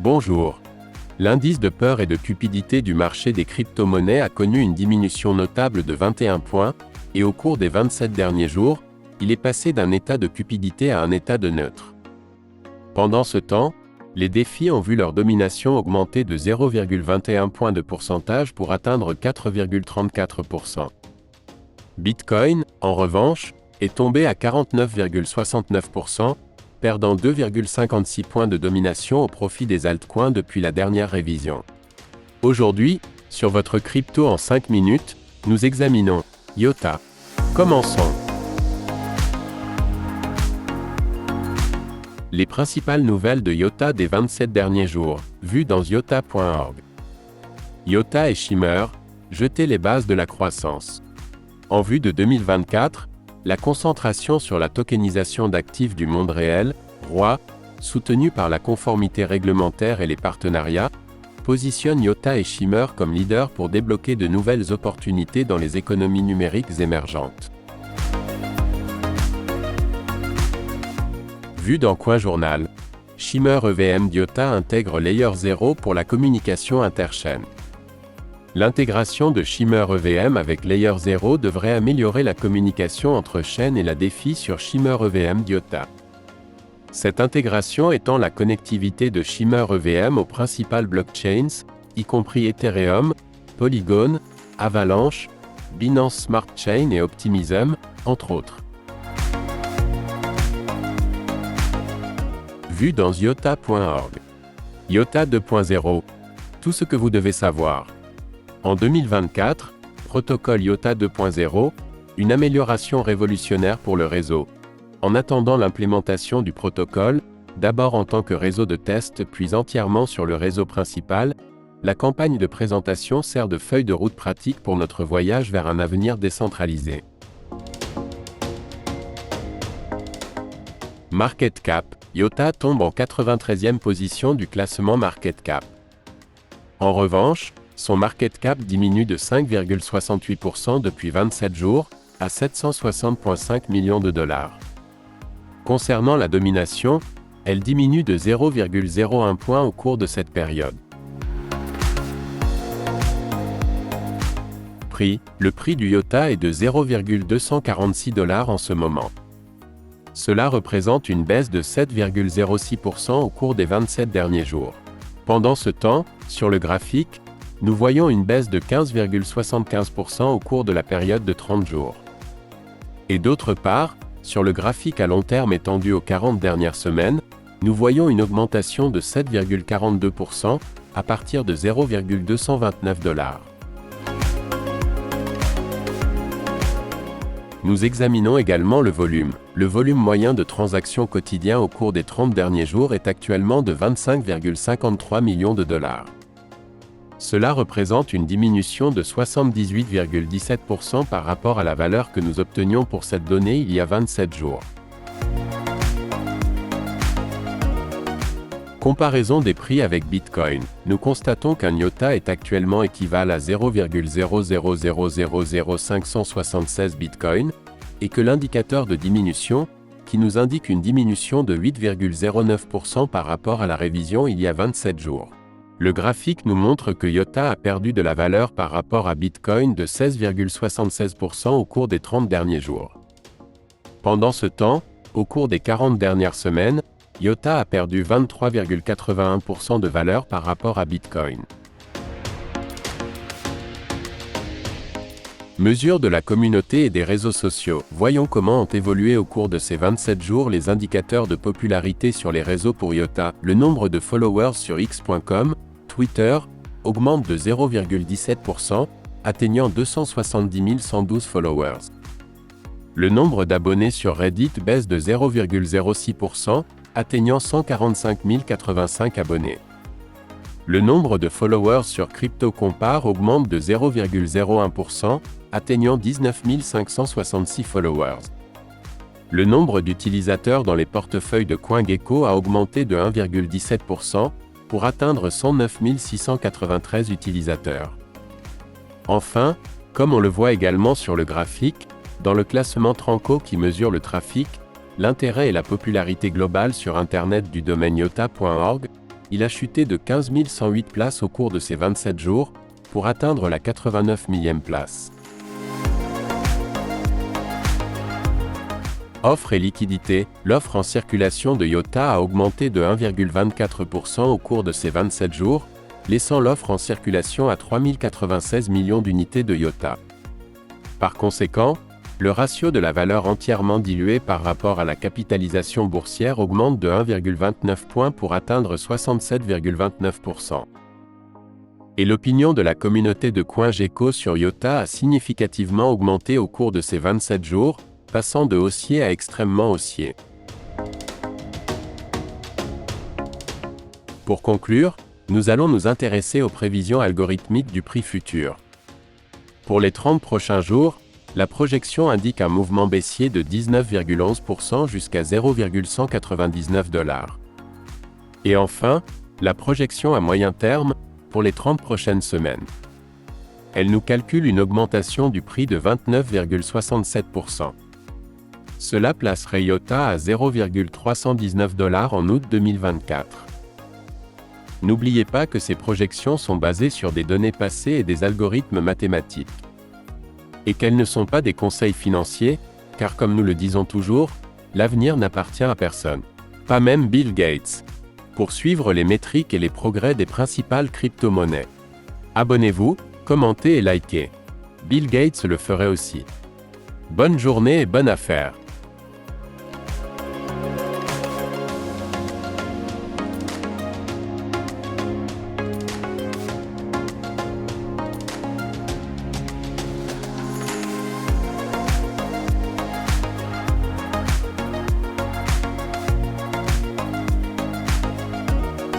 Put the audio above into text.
Bonjour. L'indice de peur et de cupidité du marché des crypto-monnaies a connu une diminution notable de 21 points, et au cours des 27 derniers jours, il est passé d'un état de cupidité à un état de neutre. Pendant ce temps, les défis ont vu leur domination augmenter de 0,21 points de pourcentage pour atteindre 4,34%. Bitcoin, en revanche, est tombé à 49,69%, perdant 2,56 points de domination au profit des altcoins depuis la dernière révision. Aujourd'hui, sur votre crypto en 5 minutes, nous examinons IOTA. Commençons. Les principales nouvelles de IOTA des 27 derniers jours, vues dans iota.org. IOTA et Shimmer, jeter les bases de la croissance. En vue de 2024, la concentration sur la tokenisation d'actifs du monde réel, ROI, soutenue par la conformité réglementaire et les partenariats, positionne IOTA et Shimmer comme leaders pour débloquer de nouvelles opportunités dans les économies numériques émergentes. Vu dans Coin Journal, Shimmer EVM d'IOTA intègre Layer 0 pour la communication interchaîne. L'intégration de Shimmer EVM avec Layer 0 devrait améliorer la communication entre chaînes et la défi sur Shimmer EVM d'IOTA. Cette intégration étend la connectivité de Shimmer EVM aux principales blockchains, y compris Ethereum, Polygon, Avalanche, Binance Smart Chain et Optimism, entre autres. Vu dans iota.org. IOTA 2.0. Tout ce que vous devez savoir. En 2024, protocole IOTA 2.0, une amélioration révolutionnaire pour le réseau. En attendant l'implémentation du protocole, d'abord en tant que réseau de test puis entièrement sur le réseau principal, la campagne de présentation sert de feuille de route pratique pour notre voyage vers un avenir décentralisé. Market Cap. IOTA tombe en 93e position du classement Market Cap. En revanche, son market cap diminue de 5,68% depuis 27 jours, à 760,5 millions de dollars. Concernant la domination, elle diminue de 0,01 point au cours de cette période. Prix. Le prix du IOTA est de 0,246 $ en ce moment. Cela représente une baisse de 7,06% au cours des 27 derniers jours. Pendant ce temps, sur le graphique, nous voyons une baisse de 15,75% au cours de la période de 30 jours. Et d'autre part, sur le graphique à long terme étendu aux 40 dernières semaines, nous voyons une augmentation de 7,42% à partir de 0,229 $. Nous examinons également le volume. Le volume moyen de transactions quotidien au cours des 30 derniers jours est actuellement de 25,53 millions de dollars. Cela représente une diminution de 78,17% par rapport à la valeur que nous obtenions pour cette donnée il y a 27 jours. Comparaison des prix avec Bitcoin. Nous constatons qu'un IOTA est actuellement équivalent à 0,0000576 Bitcoin, et que l'indicateur de diminution, qui nous indique une diminution de 8,09% par rapport à la révision il y a 27 jours. Le graphique nous montre que IOTA a perdu de la valeur par rapport à Bitcoin de 16,76% au cours des 30 derniers jours. Pendant ce temps, au cours des 40 dernières semaines, IOTA a perdu 23,81% de valeur par rapport à Bitcoin. Mesures de la communauté et des réseaux sociaux. Voyons comment ont évolué au cours de ces 27 jours les indicateurs de popularité sur les réseaux pour IOTA. Le nombre de followers sur x.com, Twitter, augmente de 0,17%, atteignant 270 112 followers. Le nombre d'abonnés sur Reddit baisse de 0,06%, atteignant 145 085 abonnés. Le nombre de followers sur CryptoCompare augmente de 0,01%, atteignant 19 566 followers. Le nombre d'utilisateurs dans les portefeuilles de CoinGecko a augmenté de 1,17%, pour atteindre 109 693 utilisateurs. Enfin, comme on le voit également sur le graphique, dans le classement Tranco qui mesure le trafic, l'intérêt et la popularité globale sur Internet du domaine iota.org, il a chuté de 15 108 places au cours de ces 27 jours, pour atteindre la 89 millième place. Offre et liquidité. L'offre en circulation de Iota a augmenté de 1,24% au cours de ces 27 jours, laissant l'offre en circulation à 3096 millions d'unités de Iota. Par conséquent, le ratio de la valeur entièrement diluée par rapport à la capitalisation boursière augmente de 1,29 points pour atteindre 67,29%. Et l'opinion de la communauté de CoinGecko sur Iota a significativement augmenté au cours de ces 27 jours, passant de haussier à extrêmement haussier. Pour conclure, nous allons nous intéresser aux prévisions algorithmiques du prix futur. Pour les 30 prochains jours, la projection indique un mouvement baissier de 19,11% jusqu'à 0,199 $. Et enfin, la projection à moyen terme, pour les 30 prochaines semaines. Elle nous calcule une augmentation du prix de 29,67%. Cela placerait Iota à 0,319 $ en août 2024. N'oubliez pas que ces projections sont basées sur des données passées et des algorithmes mathématiques. Et qu'elles ne sont pas des conseils financiers, car comme nous le disons toujours, l'avenir n'appartient à personne. Pas même Bill Gates. Pour suivre les métriques et les progrès des principales crypto-monnaies. Abonnez-vous, commentez et likez. Bill Gates le ferait aussi. Bonne journée et bonne affaire.